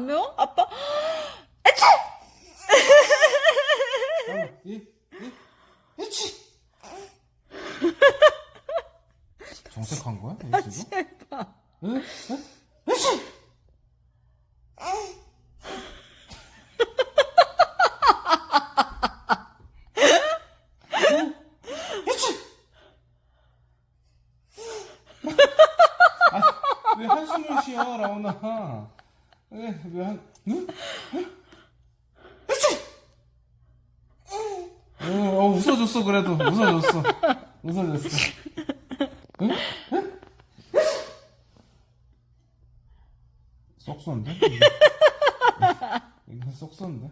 안 매워? 아빠? 에치! 그렇지. 정색한 거야? 얘 지금? 제발. 응? 응? 그렇지. 그렇지. 아, 왜 한숨을 쉬어, 라온아? 왜 응? 그렇지. 웃어줬어, 그래도. 웃어줬어. 웃어줬어. 응? 응? 쏙 쏜데? 이거 쏙 쏜데?